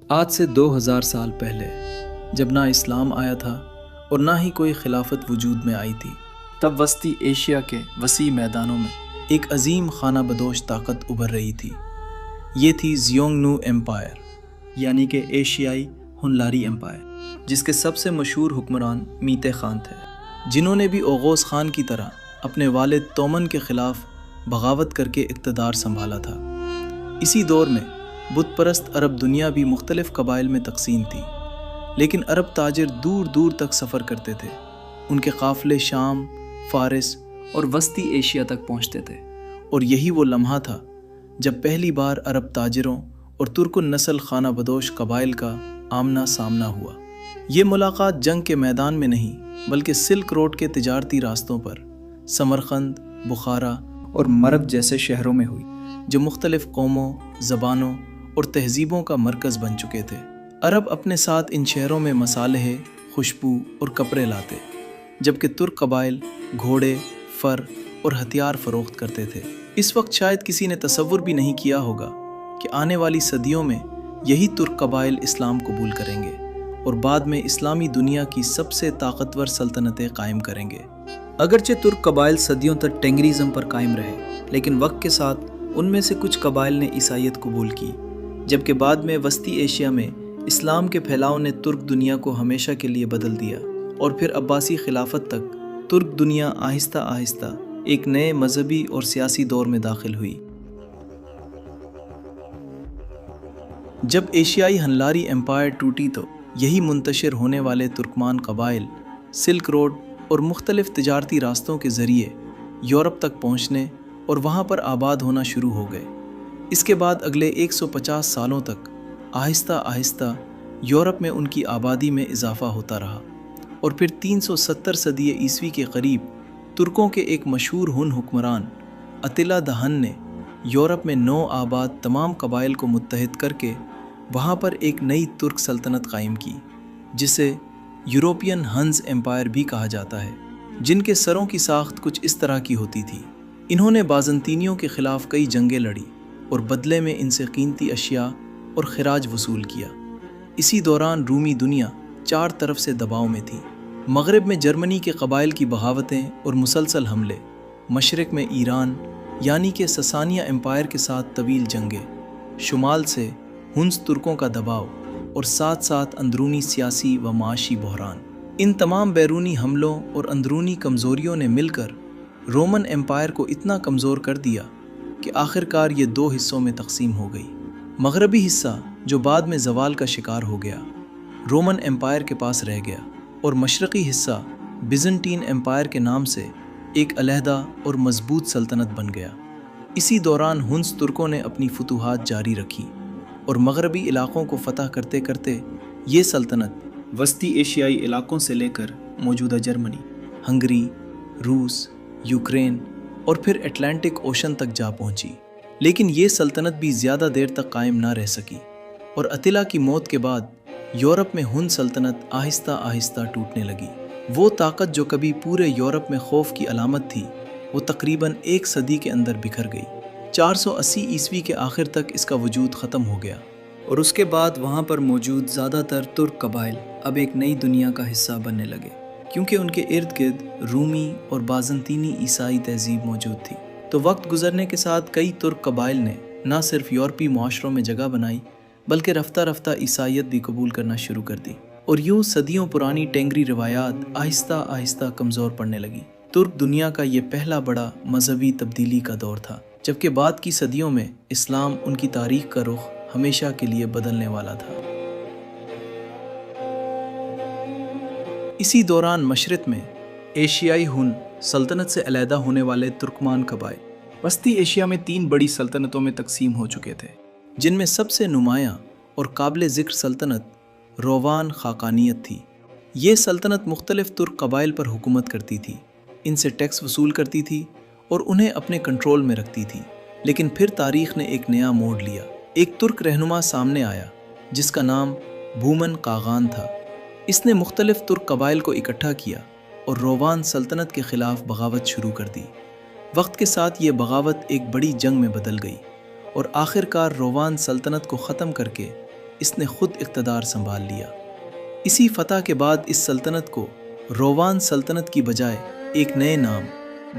آج سے 2000 سال پہلے جب نہ اسلام آیا تھا اور نہ ہی کوئی خلافت وجود میں آئی تھی، تب وسطی ایشیا کے وسیع میدانوں میں ایک عظیم خانہ بدوش طاقت ابھر رہی تھی۔ یہ تھی زیونگنو ایمپائر، یعنی کہ ایشیائی ہنلاری امپائر، جس کے سب سے مشہور حکمران میتے خان تھے، جنہوں نے بھی اوغوز خان کی طرح اپنے والد تومن کے خلاف بغاوت کر کے اقتدار سنبھالا تھا۔ اسی دور میں بت پرست عرب دنیا بھی مختلف قبائل میں تقسیم تھی، لیکن عرب تاجر دور دور تک سفر کرتے تھے۔ ان کے قافلے شام، فارس اور وسطی ایشیا تک پہنچتے تھے، اور یہی وہ لمحہ تھا جب پہلی بار عرب تاجروں اور ترک النسل خانہ بدوش قبائل کا آمنا سامنا ہوا۔ یہ ملاقات جنگ کے میدان میں نہیں بلکہ سلک روڈ کے تجارتی راستوں پر سمرقند، بخارا اور مرگ جیسے شہروں میں ہوئی، جو مختلف قوموں، زبانوں اور تہذیبوں کا مرکز بن چکے تھے۔ عرب اپنے ساتھ ان شہروں میں مصالحے، خوشبو اور کپڑے لاتے، جبکہ ترک قبائل گھوڑے، فر اور ہتھیار فروخت کرتے تھے۔ اس وقت شاید کسی نے تصور بھی نہیں کیا ہوگا کہ آنے والی صدیوں میں یہی ترک قبائل اسلام قبول کریں گے اور بعد میں اسلامی دنیا کی سب سے طاقتور سلطنتیں قائم کریں گے۔ اگرچہ ترک قبائل صدیوں تک ٹینگریزم پر قائم رہے، لیکن وقت کے ساتھ ان میں سے کچھ قبائل نے عیسائیت قبول کی، جبکہ بعد میں وسطی ایشیا میں اسلام کے پھیلاؤ نے ترک دنیا کو ہمیشہ کے لیے بدل دیا، اور پھر عباسی خلافت تک ترک دنیا آہستہ آہستہ ایک نئے مذہبی اور سیاسی دور میں داخل ہوئی۔ جب ایشیائی ہنلاری ایمپائر ٹوٹی تو یہی منتشر ہونے والے ترکمان قبائل سلک روڈ اور مختلف تجارتی راستوں کے ذریعے یورپ تک پہنچنے اور وہاں پر آباد ہونا شروع ہو گئے۔ اس کے بعد اگلے 150 سالوں تک آہستہ آہستہ یورپ میں ان کی آبادی میں اضافہ ہوتا رہا، اور پھر 370 صدی عیسوی کے قریب ترکوں کے ایک مشہور ہن حکمران اتیلا the ہن نے یورپ میں نو آباد تمام قبائل کو متحد کر کے وہاں پر ایک نئی ترک سلطنت قائم کی، جسے یوروپین ہنز ایمپائر بھی کہا جاتا ہے، جن کے سروں کی ساخت کچھ اس طرح کی ہوتی تھی۔ انہوں نے بازنطینیوں کے خلاف کئی جنگیں لڑی اور بدلے میں ان سے قیمتی اشیاء اور خراج وصول کیا۔ اسی دوران رومی دنیا چار طرف سے دباؤ میں تھی۔ مغرب میں جرمنی کے قبائل کی بغاوتیں اور مسلسل حملے، مشرق میں ایران یعنی کہ ساسانیہ ایمپائر کے ساتھ طویل جنگیں، شمال سے ہنز ترکوں کا دباؤ، اور ساتھ ساتھ اندرونی سیاسی و معاشی بحران۔ ان تمام بیرونی حملوں اور اندرونی کمزوریوں نے مل کر رومن ایمپائر کو اتنا کمزور کر دیا کہ آخرکار یہ دو حصوں میں تقسیم ہو گئی۔ مغربی حصہ جو بعد میں زوال کا شکار ہو گیا، رومن ایمپائر کے پاس رہ گیا، اور مشرقی حصہ بیزنٹین ایمپائر کے نام سے ایک علیحدہ اور مضبوط سلطنت بن گیا۔ اسی دوران ہنز ترکوں نے اپنی فتوحات جاری رکھی اور مغربی علاقوں کو فتح کرتے کرتے یہ سلطنت وسطی ایشیائی علاقوں سے لے کر موجودہ جرمنی، ہنگری، روس، یوکرین اور پھر اٹلانٹک اوشن تک جا پہنچی۔ لیکن یہ سلطنت بھی زیادہ دیر تک قائم نہ رہ سکی، اور اتیلا کی موت کے بعد یورپ میں ہن سلطنت آہستہ آہستہ ٹوٹنے لگی۔ وہ طاقت جو کبھی پورے یورپ میں خوف کی علامت تھی، وہ تقریباً ایک صدی کے اندر بکھر گئی۔ 480 عیسوی کے آخر تک اس کا وجود ختم ہو گیا، اور اس کے بعد وہاں پر موجود زیادہ تر ترک قبائل اب ایک نئی دنیا کا حصہ بننے لگے، کیونکہ ان کے ارد گرد رومی اور بازنطینی عیسائی تہذیب موجود تھی۔ تو وقت گزرنے کے ساتھ کئی ترک قبائل نے نہ صرف یورپی معاشروں میں جگہ بنائی بلکہ رفتہ رفتہ عیسائیت بھی قبول کرنا شروع کر دی، اور یوں صدیوں پرانی ٹینگری روایات آہستہ آہستہ کمزور پڑنے لگی۔ ترک دنیا کا یہ پہلا بڑا مذہبی تبدیلی کا دور تھا، جبکہ بعد کی صدیوں میں اسلام ان کی تاریخ کا رخ ہمیشہ کے لیے بدلنے والا تھا۔ اسی دوران مشرق میں ایشیائی ہن سلطنت سے علیحدہ ہونے والے ترکمان قبائل وسطی ایشیا میں 3 بڑی سلطنتوں میں تقسیم ہو چکے تھے، جن میں سب سے نمایاں اور قابل ذکر سلطنت روان خاقانیت تھی۔ یہ سلطنت مختلف ترک قبائل پر حکومت کرتی تھی، ان سے ٹیکس وصول کرتی تھی اور انہیں اپنے کنٹرول میں رکھتی تھی۔ لیکن پھر تاریخ نے ایک نیا موڑ لیا۔ ایک ترک رہنما سامنے آیا جس کا نام بومن قاغان تھا۔ اس نے مختلف ترک قبائل کو اکٹھا کیا اور روان سلطنت کے خلاف بغاوت شروع کر دی۔ وقت کے ساتھ یہ بغاوت ایک بڑی جنگ میں بدل گئی، اور آخر کار روان سلطنت کو ختم کر کے اس نے خود اقتدار سنبھال لیا۔ اسی فتح کے بعد اس سلطنت کو روان سلطنت کی بجائے ایک نئے نام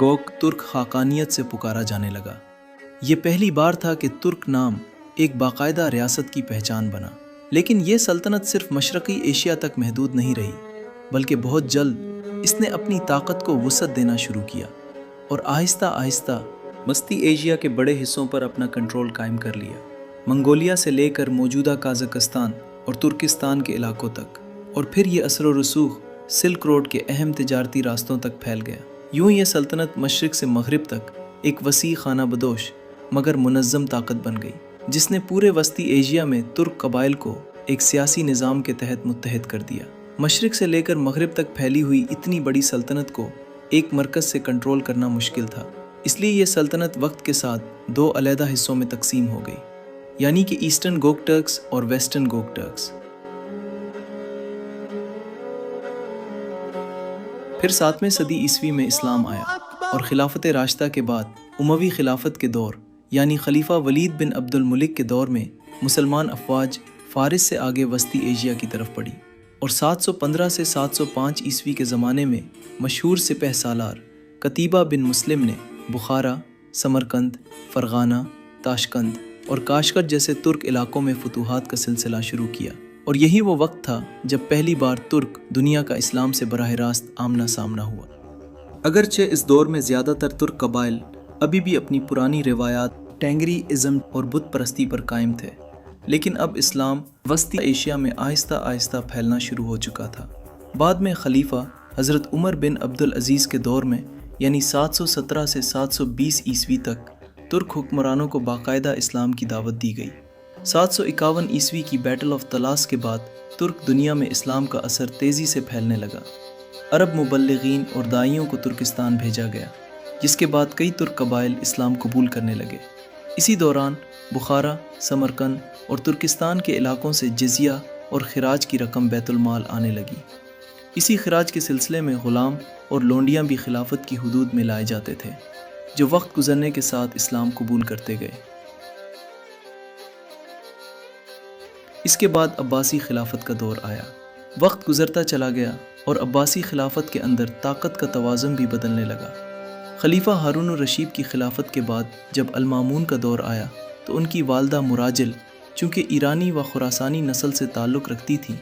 گوک ترک خاقانیت سے پکارا جانے لگا۔ یہ پہلی بار تھا کہ ترک نام ایک باقاعدہ ریاست کی پہچان بنا۔ لیکن یہ سلطنت صرف مشرقی ایشیا تک محدود نہیں رہی، بلکہ بہت جلد اس نے اپنی طاقت کو وسعت دینا شروع کیا اور آہستہ آہستہ وسطی ایشیا کے بڑے حصوں پر اپنا کنٹرول قائم کر لیا، منگولیا سے لے کر موجودہ قازقستان اور ترکستان کے علاقوں تک، اور پھر یہ اثر و رسوخ سلک روڈ کے اہم تجارتی راستوں تک پھیل گیا۔ یوں یہ سلطنت مشرق سے مغرب تک ایک وسیع خانہ بدوش مگر منظم طاقت بن گئی، جس نے پورے وسطی ایشیا میں ترک قبائل کو ایک سیاسی نظام کے تحت متحد کر دیا۔ مشرق سے لے کر مغرب تک پھیلی ہوئی اتنی بڑی سلطنت کو ایک مرکز سے کنٹرول کرنا مشکل تھا، اس لیے یہ سلطنت وقت کے ساتھ دو علیحدہ حصوں میں تقسیم ہو گئی، یعنی کہ ایسٹرن گوک ٹرکس اور ویسٹرن گوک ٹرکس۔ پھر 7ویں صدی عیسوی میں اسلام آیا اور خلافت راشدہ کے بعد اموی خلافت کے دور یعنی خلیفہ ولید بن عبد الملک کے دور میں مسلمان افواج فارس سے آگے وسطی ایشیا کی طرف بڑھی، اور 715 سے 705 عیسوی کے زمانے میں مشہور سپہ سالار قتیبہ بن مسلم نے بخارا، سمرقند، فرغانہ، تاشقند اور کاشغر جیسے ترک علاقوں میں فتوحات کا سلسلہ شروع کیا، اور یہی وہ وقت تھا جب پہلی بار ترک دنیا کا اسلام سے براہ راست آمنا سامنا ہوا۔ اگرچہ اس دور میں زیادہ تر ترک قبائل ابھی بھی اپنی پرانی روایات ٹینگری ازم اور بت پرستی پر قائم تھے، لیکن اب اسلام وسطی ایشیا میں آہستہ آہستہ پھیلنا شروع ہو چکا تھا۔ بعد میں خلیفہ حضرت عمر بن عبد العزیز کے دور میں یعنی 717 سے 720 عیسوی تک ترک حکمرانوں کو باقاعدہ اسلام کی دعوت دی گئی۔ 751 عیسوی کی بیٹل آف طلاس کے بعد ترک دنیا میں اسلام کا اثر تیزی سے پھیلنے لگا۔ عرب مبلغین اور داعیوں کو ترکستان بھیجا گیا، جس کے بعد کئی ترک قبائل اسلام قبول کرنے لگے۔ اسی دوران بخارا، سمرقند اور ترکستان کے علاقوں سے جزیہ اور خراج کی رقم بیت المال آنے لگی۔ اسی خراج کے سلسلے میں غلام اور لونڈیاں بھی خلافت کی حدود میں لائے جاتے تھے، جو وقت گزرنے کے ساتھ اسلام قبول کرتے گئے۔ اس کے بعد عباسی خلافت کا دور آیا۔ وقت گزرتا چلا گیا اور عباسی خلافت کے اندر طاقت کا توازن بھی بدلنے لگا۔ خلیفہ ہارون الرشید کی خلافت کے بعد جب المامون کا دور آیا تو ان کی والدہ مراجل چونکہ ایرانی و خراسانی نسل سے تعلق رکھتی تھیں،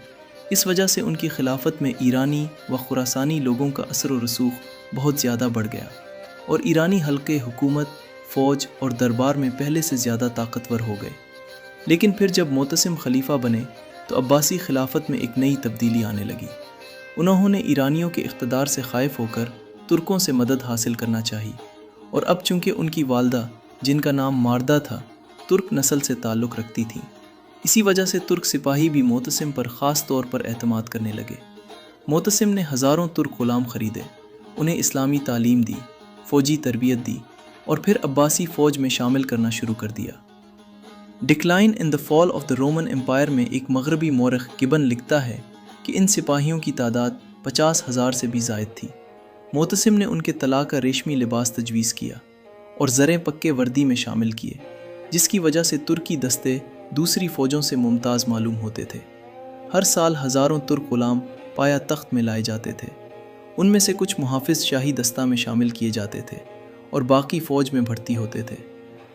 اس وجہ سے ان کی خلافت میں ایرانی و خراسانی لوگوں کا اثر و رسوخ بہت زیادہ بڑھ گیا، اور ایرانی حلقے حکومت، فوج اور دربار میں پہلے سے زیادہ طاقتور ہو گئے۔ لیکن پھر جب معتصم خلیفہ بنے تو عباسی خلافت میں ایک نئی تبدیلی آنے لگی۔ انہوں نے ایرانیوں کے اقتدار سے خائف ہو کر ترکوں سے مدد حاصل کرنا چاہی، اور اب چونکہ ان کی والدہ جن کا نام ماردہ تھا ترک نسل سے تعلق رکھتی تھیں، اسی وجہ سے ترک سپاہی بھی معتصم پر خاص طور پر اعتماد کرنے لگے۔ معتصم نے ہزاروں ترک غلام خریدے، انہیں اسلامی تعلیم دی، فوجی تربیت دی، اور پھر عباسی فوج میں شامل کرنا شروع کر دیا۔ Decline in the fall of the Roman empire میں ایک مغربی مورخ گبن لکھتا ہے کہ ان سپاہیوں کی تعداد 50,000 سے بھی زائد تھی۔ معتصم نے ان کے طلاء کا ریشمی لباس تجویز کیا اور زریں پکے وردی میں شامل کیے، جس کی وجہ سے ترکی دستے دوسری فوجوں سے ممتاز معلوم ہوتے تھے۔ ہر سال ہزاروں ترک غلام پایا تخت میں لائے جاتے تھے، ان میں سے کچھ محافظ شاہی دستہ میں شامل کیے جاتے تھے اور باقی فوج میں بھرتی ہوتے تھے،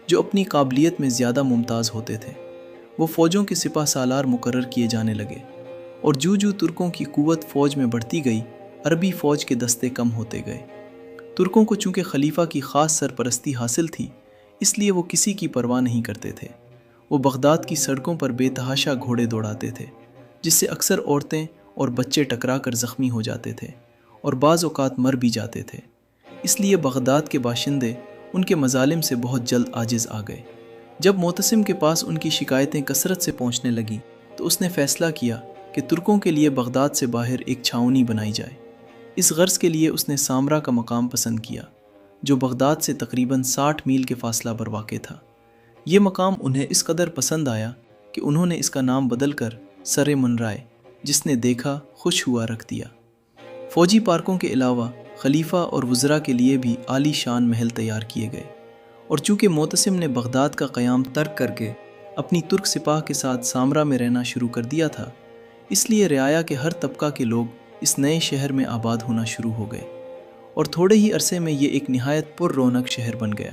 جو اپنی قابلیت میں زیادہ ممتاز ہوتے تھے۔ وہ فوجوں کے سپہ سالار مقرر کیے جانے لگے، اور جو ترکوں کی قوت فوج میں بڑھتی گئی، عربی فوج کے دستے کم ہوتے گئے۔ ترکوں کو چونکہ خلیفہ کی خاص سرپرستی حاصل تھی، اس لیے وہ کسی کی پرواہ نہیں کرتے تھے۔ وہ بغداد کی سڑکوں پر بے تحاشا گھوڑے دوڑاتے تھے، جس سے اکثر عورتیں اور بچے ٹکرا کر زخمی ہو جاتے تھے اور بعض اوقات مر بھی جاتے تھے۔ اس لیے بغداد کے باشندے ان کے مظالم سے بہت جلد عاجز آ گئے۔ جب معتصم کے پاس ان کی شکایتیں کثرت سے پہنچنے لگیں تو اس نے فیصلہ کیا کہ ترکوں کے لیے بغداد سے باہر ایک چھاؤنی بنائی جائے۔ اس غرض کے لیے اس نے سامرا کا مقام پسند کیا، جو بغداد سے تقریباً 60 میل کے فاصلہ پر واقع تھا۔ یہ مقام انہیں اس قدر پسند آیا کہ انہوں نے اس کا نام بدل کر سر منرائے، جس نے دیکھا خوش ہوا رکھ دیا۔ فوجی پارکوں کے علاوہ خلیفہ اور وزراء کے لیے بھی عالی شان محل تیار کیے گئے، اور چونکہ معتصم نے بغداد کا قیام ترک کر کے اپنی ترک سپاہ کے ساتھ سامرا میں رہنا شروع کر دیا تھا، اس لیے رعایا کے ہر طبقہ کے لوگ اس نئے شہر میں آباد ہونا شروع ہو گئے اور تھوڑے ہی عرصے میں یہ ایک نہایت پر رونق شہر بن گیا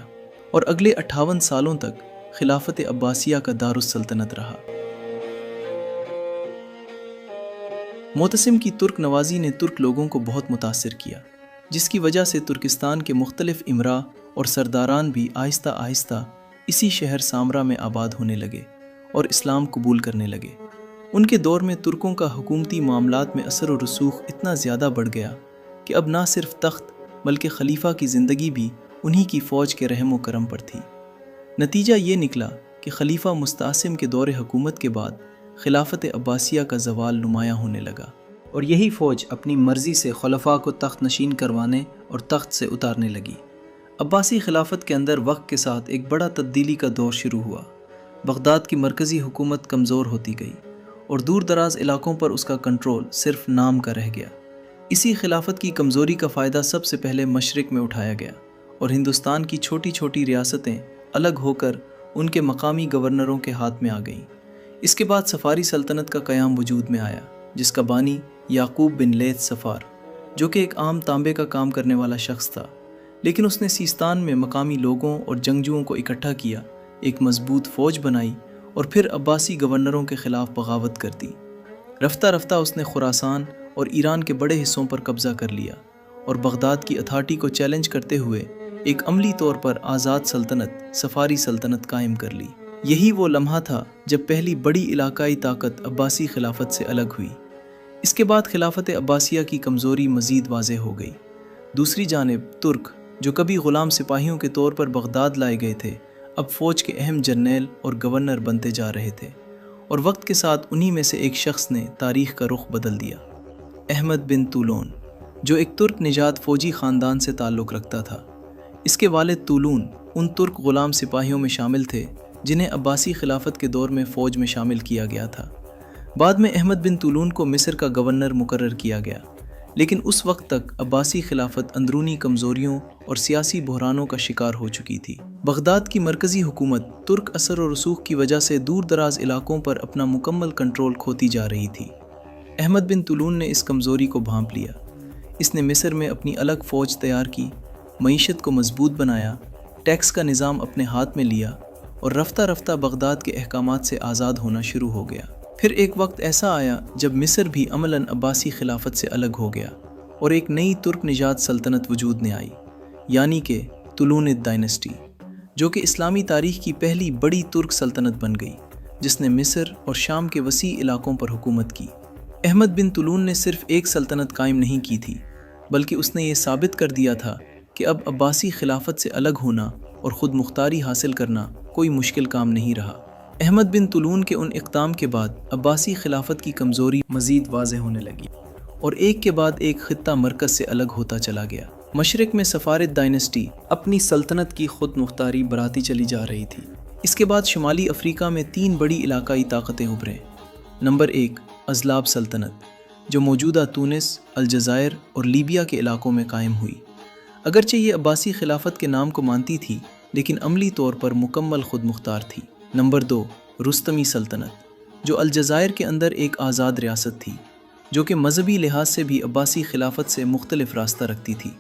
اور اگلے 58 سالوں تک خلافت عباسیہ کا دارالسلطنت رہا۔ معتصم کی ترک نوازی نے ترک لوگوں کو بہت متاثر کیا، جس کی وجہ سے ترکستان کے مختلف امراء اور سرداران بھی آہستہ آہستہ اسی شہر سامرا میں آباد ہونے لگے اور اسلام قبول کرنے لگے۔ ان کے دور میں ترکوں کا حکومتی معاملات میں اثر و رسوخ اتنا زیادہ بڑھ گیا کہ اب نہ صرف تخت بلکہ خلیفہ کی زندگی بھی انہی کی فوج کے رحم و کرم پر تھی۔ نتیجہ یہ نکلا کہ خلیفہ مستعصم کے دور حکومت کے بعد خلافت عباسیہ کا زوال نمایاں ہونے لگا، اور یہی فوج اپنی مرضی سے خلفاء کو تخت نشین کروانے اور تخت سے اتارنے لگی۔ عباسی خلافت کے اندر وقت کے ساتھ ایک بڑا تبدیلی کا دور شروع ہوا۔ بغداد کی مرکزی حکومت کمزور ہوتی گئی اور دور دراز علاقوں پر اس کا کنٹرول صرف نام کا رہ گیا۔ اسی خلافت کی کمزوری کا فائدہ سب سے پہلے مشرق میں اٹھایا گیا اور ہندوستان کی چھوٹی چھوٹی ریاستیں الگ ہو کر ان کے مقامی گورنروں کے ہاتھ میں آ گئیں۔ اس کے بعد صفاری سلطنت کا قیام وجود میں آیا، جس کا بانی یعقوب بن لیث صفار، جو کہ ایک عام تانبے کا کام کرنے والا شخص تھا، لیکن اس نے سیستان میں مقامی لوگوں اور جنگجوؤں کو اکٹھا کیا، ایک مضبوط فوج بنائی اور پھر عباسی گورنروں کے خلاف بغاوت کر دی۔ رفتہ رفتہ اس نے خراسان اور ایران کے بڑے حصوں پر قبضہ کر لیا اور بغداد کی اتھارٹی کو چیلنج کرتے ہوئے ایک عملی طور پر آزاد سلطنت صفاری سلطنت قائم کر لی۔ یہی وہ لمحہ تھا جب پہلی بڑی علاقائی طاقت عباسی خلافت سے الگ ہوئی۔ اس کے بعد خلافت عباسیہ کی کمزوری مزید واضح ہو گئی۔ دوسری جانب ترک، جو کبھی غلام سپاہیوں کے طور پر بغداد لائے گئے تھے، اب فوج کے اہم جرنیل اور گورنر بنتے جا رہے تھے، اور وقت کے ساتھ انہی میں سے ایک شخص نے تاریخ کا رخ بدل دیا، احمد بن طولون، جو ایک ترک نژاد فوجی خاندان سے تعلق رکھتا تھا۔ اس کے والد طولون ان ترک غلام سپاہیوں میں شامل تھے جنہیں عباسی خلافت کے دور میں فوج میں شامل کیا گیا تھا۔ بعد میں احمد بن طولون کو مصر کا گورنر مقرر کیا گیا، لیکن اس وقت تک عباسی خلافت اندرونی کمزوریوں اور سیاسی بحرانوں کا شکار ہو چکی تھی۔ بغداد کی مرکزی حکومت ترک اثر و رسوخ کی وجہ سے دور دراز علاقوں پر اپنا مکمل کنٹرول کھوتی جا رہی تھی۔ احمد بن طولون نے اس کمزوری کو بھانپ لیا۔ اس نے مصر میں اپنی الگ فوج تیار کی، معیشت کو مضبوط بنایا، ٹیکس کا نظام اپنے ہاتھ میں لیا اور رفتہ رفتہ بغداد کے احکامات سے آزاد ہونا شروع ہو گیا۔ پھر ایک وقت ایسا آیا جب مصر بھی عملاً عباسی خلافت سے الگ ہو گیا اور ایک نئی ترک نژاد سلطنت وجود میں آئی، یعنی کہ طولونid ڈائنسٹی، جو کہ اسلامی تاریخ کی پہلی بڑی ترک سلطنت بن گئی، جس نے مصر اور شام کے وسیع علاقوں پر حکومت کی۔ احمد بن طولون نے صرف ایک سلطنت قائم نہیں کی تھی، بلکہ اس نے یہ ثابت کر دیا تھا کہ اب عباسی خلافت سے الگ ہونا اور خود مختاری حاصل کرنا کوئی مشکل کام نہیں رہا۔ احمد بن طولون کے ان اقدام کے بعد عباسی خلافت کی کمزوری مزید واضح ہونے لگی اور ایک کے بعد ایک خطہ مرکز سے الگ ہوتا چلا گیا۔ مشرق میں صفارد ڈائنسٹی اپنی سلطنت کی خود مختاری بڑھاتی چلی جا رہی تھی۔ اس کے بعد شمالی افریقہ میں 3 بڑی علاقائی طاقتیں ابھریں۔ نمبر 1، ازلاب سلطنت، جو موجودہ تونس، الجزائر اور لیبیا کے علاقوں میں قائم ہوئی۔ اگرچہ یہ عباسی خلافت کے نام کو مانتی تھی، لیکن عملی طور پر مکمل خود مختار تھی۔ نمبر 2، رستمی سلطنت، جو الجزائر کے اندر ایک آزاد ریاست تھی، جو کہ مذہبی لحاظ سے بھی عباسی خلافت سے مختلف راستہ رکھتی تھی۔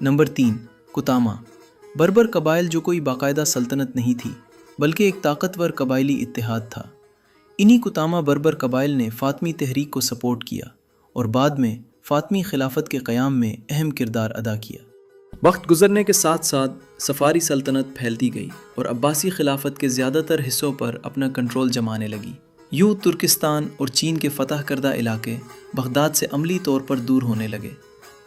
نمبر 3، کتامہ، بربر قبائل، جو کوئی باقاعدہ سلطنت نہیں تھی بلکہ ایک طاقتور قبائلی اتحاد تھا۔ انہی کتامہ بربر قبائل نے فاطمی تحریک کو سپورٹ کیا اور بعد میں فاطمی خلافت کے قیام میں اہم کردار ادا کیا۔ وقت گزرنے کے ساتھ ساتھ صفاری سلطنت پھیلتی گئی اور عباسی خلافت کے زیادہ تر حصوں پر اپنا کنٹرول جمانے لگی۔ یوں ترکستان اور چین کے فتح کردہ علاقے بغداد سے عملی طور پر دور ہونے لگے،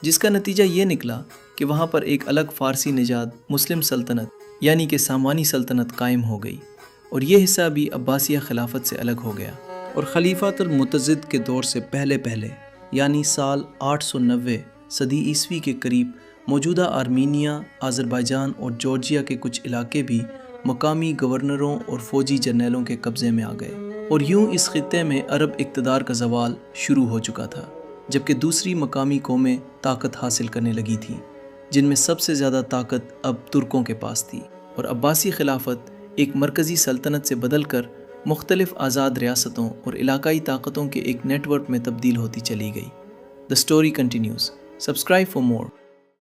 جس کا نتیجہ یہ نکلا کہ وہاں پر ایک الگ فارسی نژاد مسلم سلطنت یعنی کہ سامانی سلطنت قائم ہو گئی، اور یہ حصہ بھی عباسیہ خلافت سے الگ ہو گیا۔ اور خلیفۃ المتزد کے دور سے پہلے یعنی سال 890 صدی عیسوی کے قریب موجودہ آرمینیا، آذربائیجان اور جارجیا کے کچھ علاقے بھی مقامی گورنروں اور فوجی جرنیلوں کے قبضے میں آ گئے، اور یوں اس خطے میں عرب اقتدار کا زوال شروع ہو چکا تھا، جبکہ دوسری مقامی قومیں طاقت حاصل کرنے لگی تھیں، جن میں سب سے زیادہ طاقت اب ترکوں کے پاس تھی، اور عباسی خلافت ایک مرکزی سلطنت سے بدل کر مختلف آزاد ریاستوں اور علاقائی طاقتوں کے ایک نیٹ ورک میں تبدیل ہوتی چلی گئی۔ The story continues. Subscribe for more.